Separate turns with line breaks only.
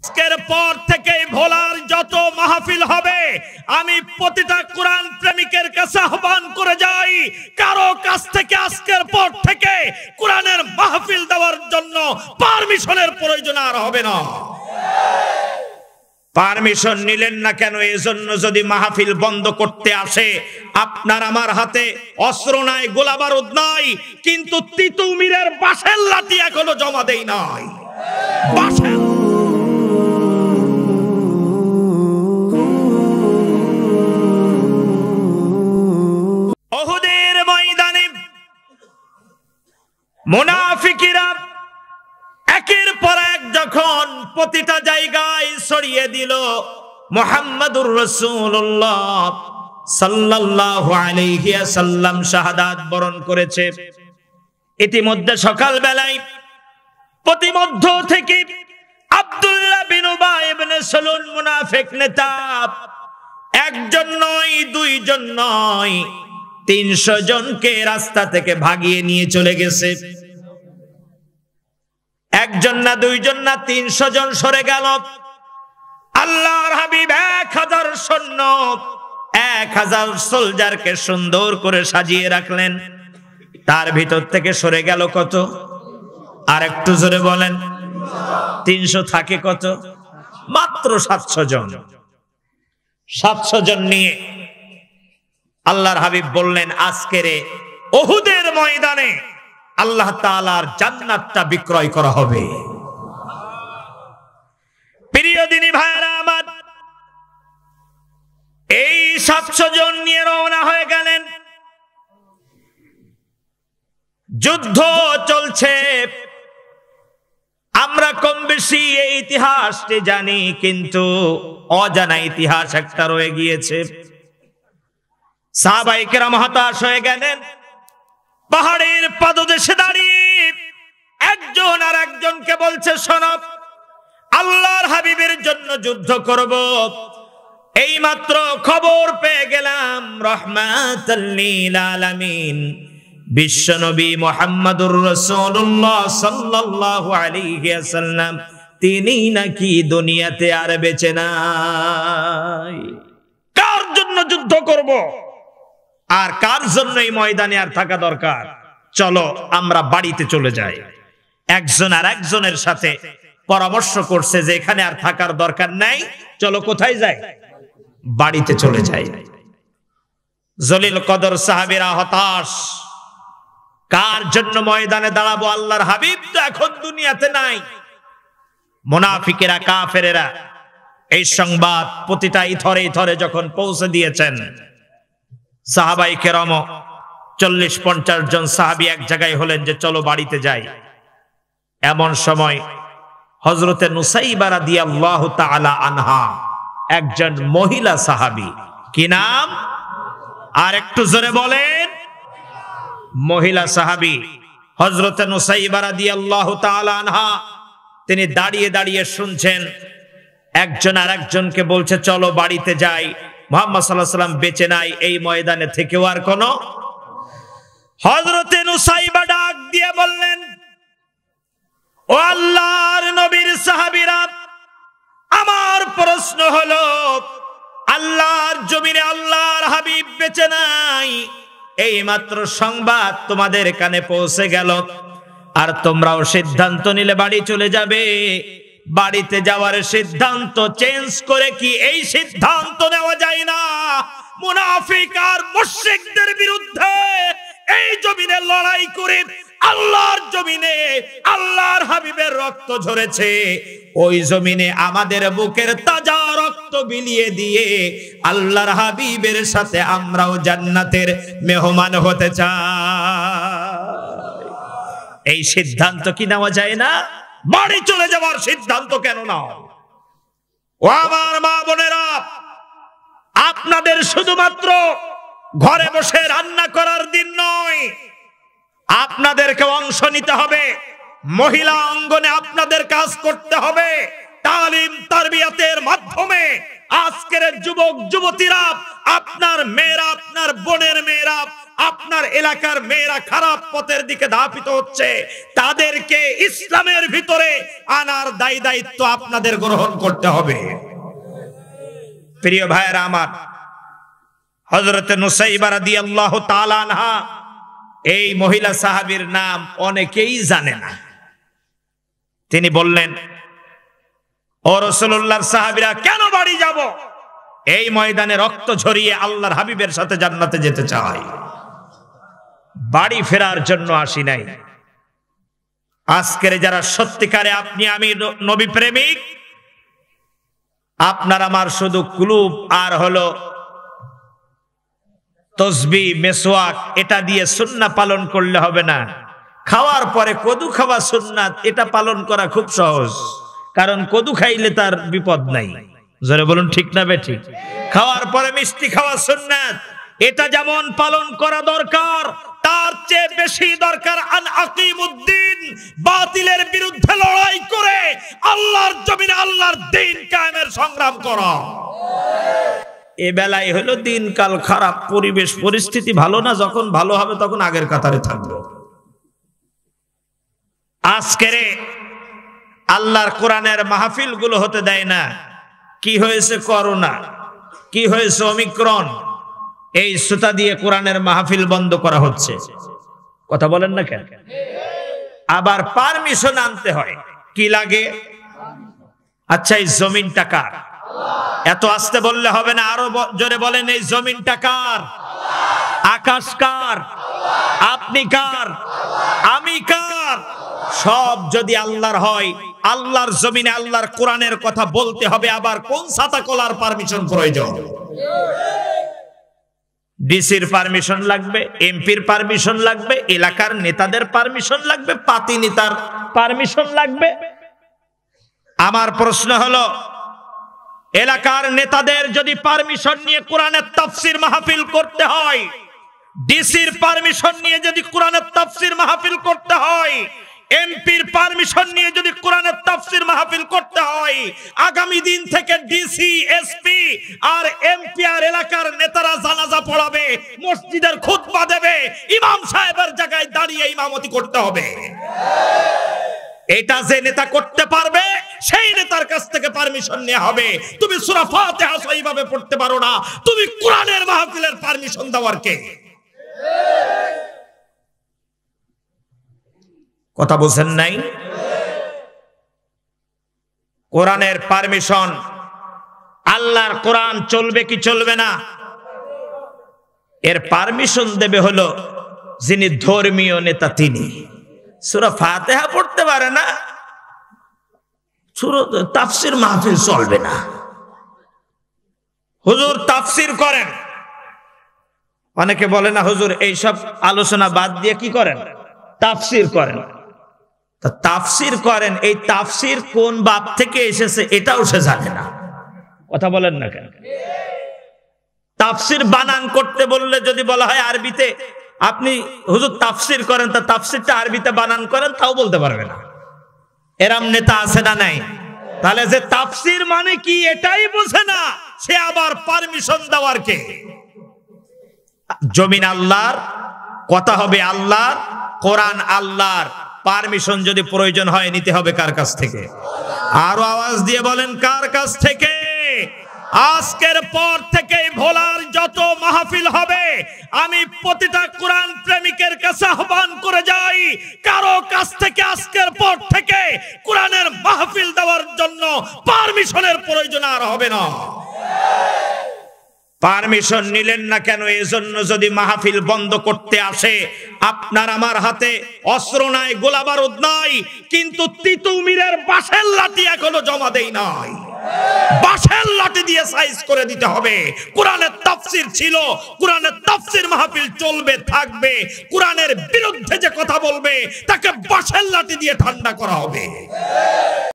আজকের পর থেকে ভোলার যত মাহফিল হবে আমি প্রতিটা কোরআন প্রেমিকের কাছে আহ্বান করে যাই, কারো কাছ থেকে আজকের পর থেকে কোরআনের মাহফিল দেওয়ার জন্য পারমিশনের প্রয়োজন আর হবে না। পারমিশন নিলেন না কেন? এজন্য যদি মাহফিল বন্ধ করতে আসে, আপনার আমার হাতে অস্ত্র নাই, গোলা বারুদ নাই, কিন্তু তিতুমিরের বাঁশের লাঠি এখনো জমা দেই নাই। বাঁশের উহুদের ময়দানে মুনাফিকিরা একের পর এক যখন প্রতিটা জায়গায় ছড়িয়ে দিল মুহাম্মাদুর রাসূলুল্লাহ সাল্লাল্লাহু আলাইহি ওয়াসাল্লাম শাহাদাত বরণ করেছে, ইতিমধ্যে সকাল বেলায় প্রতিমধ্য থেকে আব্দুল্লাহ বিন উবাই ইবনে সালুল মুনাফিক নেতা একজন নয়, দুইজন নয়, 300 জনকে রাস্তা থেকে ভাগিয়ে নিয়ে চলে গেছে। একজন না, দুইজন না, 300 জন সরে গেল। আল্লাহর হাবিব 1000 সৈন্য, 1000 সোলজারকে সুন্দর করে সাজিয়ে রাখলেন। তার ভিতর থেকে সরে গেল কত? আর একটু জোরে বলেন। 300 থাকে কত? মাত্র 700 জন। 700 জন নিয়ে আল্লাহর হাবিব বললেন, আজকের উহুদের ময়দানে আল্লাহ তাআলার জান্নাতটা বিক্রয় করা হবে। প্রিয় দিনী ভাইরা আমার, এই 700 জন নিয়ে রওনা হয়ে গেলেন। যুদ্ধ চলছে, আমরা কম বেশি এই ইতিহাসটি জানি, কিন্তু অজানা ইতিহাস একটা রয়ে গিয়েছে। সাহাবায়ে কেরাম হতাশ হয়ে গেলেন। পাহাড়ের পাদদেশে দাঁড়িয়ে একজন আর একজনকে বলছে, শোনো, আল্লাহর হাবিবের জন্য যুদ্ধ করব। এইমাত্র খবর পেয়ে গেলাম রাহমাতাল লিল আলামিন বিশ্বনবী মুহাম্মাদুর রাসূলুল্লাহ সাল্লাল্লাহু আলাইহি ওয়াসাল্লাম তিনি নাকি দুনিয়াতে আর বেঁচে নাই। কার জন্য যুদ্ধ করব আর কার জন্য এই ময়দানে আর থাকা দরকার? চলো আমরা বাড়িতে চলে যাই। একজন আর একজনের সাথে পরামর্শ করছে যে এখানে আর থাকার দরকার নাই, চলো কোথায় যাই? বাড়িতে চলে যাই। জলিল কদর সাহাবীরা হতাশ, কার জন্য ময়দানে দাঁড়াবো? আল্লাহর হাবিব তো এখন দুনিয়াতে নাই। মুনাফিকেরা, কাফেরেরা এই সংবাদ প্রতিটা ইথরে ইথরে যখন পৌঁছে দিয়েছেন, সাহাবায়ে কেরাম 40-50 জন সাহাবী এক জায়গায় হলেন যে চলো বাড়িতে যাই। এমন সময় হযরতে নুসাইবা রাদিয়াল্লাহু তাআলা আনহা, একজন মহিলা সাহাবী, কি নাম? আর একটু জোরে বলেন। মহিলা সাহাবী হযরতে নুসাইবা রাদিয়াল্লাহু তাআলা আনহা, তিনি দাঁড়িয়ে দাঁড়িয়ে শুনছেন, একজন আর একজনকে বলছে চলো বাড়িতে যাই। মুহাম্মদ সাল্লাল্লাহু আলাইহি ওয়াসাল্লাম বেঁচে নাই, এই ময়দানে থেকেও আর কোন। হযরতে নুসাইবা ডাক দিয়ে বললেন, ও আল্লাহর নবীর সাহাবীরা, আমার প্রশ্ন হলো, আল্লাহর জমিনে আল্লাহর হাবিব বেঁচে নাই, এই মাত্র সংবাদ তোমাদের কানে পৌঁছে গেল, আর তোমরাও সিদ্ধান্ত নিলে বাড়ি চলে যাবে। বাড়িতে যাওয়ার সিদ্ধান্ত চেঞ্জ করে কি এই সিদ্ধান্ত নেওয়া যায় না? মুনাফিক আর মুশরিকদের বিরুদ্ধে এই জমিনে লড়াই করে আল্লাহর জমিনে আল্লাহর হাবিবের রক্ত ঝরেছে। ওই জমিনে আমাদের বুকের তাজা রক্ত বিলিয়ে দিয়ে আল্লাহর হাবিবের সাথে আমরাও জান্নাতের মেহমান হতে চাই। এই সিদ্ধান্ত কি নেওয়া যায় না? বাড়ি চলে যাওয়ার সিদ্ধান্ত কেন নাও? ও আমার মা বোনেরা, আপনাদের শুধুমাত্র ঘরে বসে রান্না করার দিন নয়, আপনাদেরকে অংশ নিতে হবে। মহিলা অঙ্গনে আপনাদের কাজ করতে হবে। তালিম তারবিয়াতের মাধ্যমে আজকের যুবক যুবতীরা, আপনার মেয়েরা, আপনার বোনের মেয়েরা আপনার এলাকার মেয়েরা খারাপ পথের দিকে ধাবিত হচ্ছে, তাদেরকে ইসলামের ভিতরে আনার দায়িত্ব আপনাদের গ্রহণ করতে হবে। প্রিয় ভাইয়েরা আমার, হযরত নুসাইবা রাদিয়াল্লাহু তাআলা আনহা, এই মহিলা সাহাবীর নাম অনেকেই জানে না। তিনি বললেন, ও রাসূলুল্লাহর সাহাবীরা, কেন বাড়ি যাব? এই ময়দানে রক্ত ঝরিয়ে আল্লাহর হাবিবের সাথে জান্নাতে যেতে চাই, বাড়ি ফেরার জন্য আসি নাই। আজকের যারা সত্যিকারে আপনি আমি নবী প্রেমিক, আপনার আমার শুধু কুলুব আর হলো তসবিহ মেসওয়াক, এটা দিয়ে সুন্নাহ পালন করলে হবে না। খাওয়ার পরে কদু খাওয়া সুন্নাত, এটা পালন করা খুব সহজ, কারণ কদু খাইলে তার বিপদ নাই। জোরে বলুন ঠিক না বেঠিক? খাওয়ার পরে মিষ্টি খাওয়া সুন্নাত, এটা যেমন পালন করা দরকার, তার চেয়ে বেশি দরকার আন আকিমুদ্দিন, বাতিলের বিরুদ্ধে লড়াই করে আল্লাহর জমিনে আল্লাহর দ্বীন কায়েমের সংগ্রাম করা। এ বেলায় হলো দিনকাল খারাপ, পরিবেশ পরিস্থিতি ভালো না, যখন ভালো হবে তখন আগের কাতারে থাকবো। আজকের আল্লাহর কোরআনের মাহফিল গুলো হতে দেয় না। কি হয়েছে? করোনা। কি হয়েছে? ওমিক্রন। এই সুতা দিয়ে কোরআনের মাহফিল বন্ধ করা হচ্ছে। কথা বলেন না কেন? আবার পারমিশন আনতে হয়। কি লাগে? আচ্ছা, এই জমিনটা কার? এত আস্তে বললে হবে না, আরো জোরে বলেন, এই জমিনটা কার? আকাশ কার? আপনি কার? আমি কার? সব যদি আল্লাহর হয়, আল্লাহর জমিনে আল্লাহর কোরআনের কথা বলতে হবে। আবার কোন ছাতা কলার পারমিশন প্রয়োজন? ডিসির পারমিশন লাগবে, এমপির পারমিশন লাগবে, এলাকার নেতাদের পারমিশন লাগবে, পাতি নেতার পারমিশন লাগবে। আমার প্রশ্ন হলো, এলাকার নেতাদের যদি পারমিশন নিয়ে কোরআনের তাফসীর মাহফিল করতে হয়, ডিসির পারমিশন নিয়ে যদি কোরআনের তাফসীর মাহফিল করতে হয়, এমপির পারমিশন নিয়ে যদি কোরআনের তাফসীর মাহফিল করতে হয়, আগামী দিন থেকে ডিসি, এসপি আর এমপি আর এলাকার নেতারা জানাজা পড়াবে, মসজিদের খুতবা দেবে, ইমাম সাহেবের জায়গায় দাঁড়িয়ে ইমামতি করতে হবে। এটা যে নেতা করতে পারবে, সেই নেতার কাছ থেকে পারমিশন নেওয়া হবে। তুমি সূরা ফাতিহা সহিভাবে পড়তে পারো না, তুমি কোরআনের মাহফিলের পারমিশন দেওয়ার কে? কথা বুঝেন নাই? কোরআনের পারমিশন, আল্লাহর কোরআন চলবে কি চলবে না, এর পারমিশন দেবে হলো যিনি ধর্মীয় নেতা, তিনি। সূরা ফাতিহা পড়তে পারে না, তাফসীর মাহফিল চলবে না। হুজুর তাফসীর করেন, অনেকে বলে না হুজুর এইসব আলোচনা বাদ দিয়ে কি করেন? তাফসীর করেন। তা তাফসীর করেন, এই তাফসীর কোন বাব থেকে এসেছে এটাও সে জানে না। কথা বলেন না কেন? তাফসীর বানান করতে বললে যদি বলা হয় আরবিতে, আপনি হুজুর তাফসীর করেন, তা তাফসীরটা আরবিতে বানান করেন, তাও বলতে পারবে না। এরম নেতা আছে না নাই? তাহলে যে তাফসীর মানে কি এটাই বোঝে না, সে আবার পারমিশন দেওয়ার কে? জমিন আল্লাহর, কথা হবে আল্লাহর, কোরআন আল্লাহর। পারমিশন যদি প্রয়োজন হয় নিতে হবে কার কাছ থেকে? আরো আওয়াজ দিয়ে বলেন, কার কাছ থেকে? আজকের পর থেকে ভোলার যত মাহফিল হবে, আমি প্রতিটা কোরআন প্রেমিকের কাছে আহ্বান করে যাই, কারো কাছ থেকে আজকের পর থেকে কোরআনের মাহফিল দেওয়ার জন্য পারমিশনের প্রয়োজন আর হবে না। পারমিশন নিলেন না কেন? এজন্য যদি মাহফিল বন্ধ করতে আসে, আপনার আমার হাতে অস্ত্র নাই, গোলা বারুদ নাই, কিন্তু তিতুমিরের বাঁশের লাঠি এখনো জমা দেই নাই। বাঁশের লাঠি দিয়ে সাইজ করে দিতে হবে। কোরআনের তাফসীর ছিল, কোরআনের তাফসীর মাহফিল চলবে, থাকবে। কোরআনের বিরুদ্ধে যে কথা বলবে তাকে বাঁশের লাঠি দিয়ে ঠান্ডা করা হবে।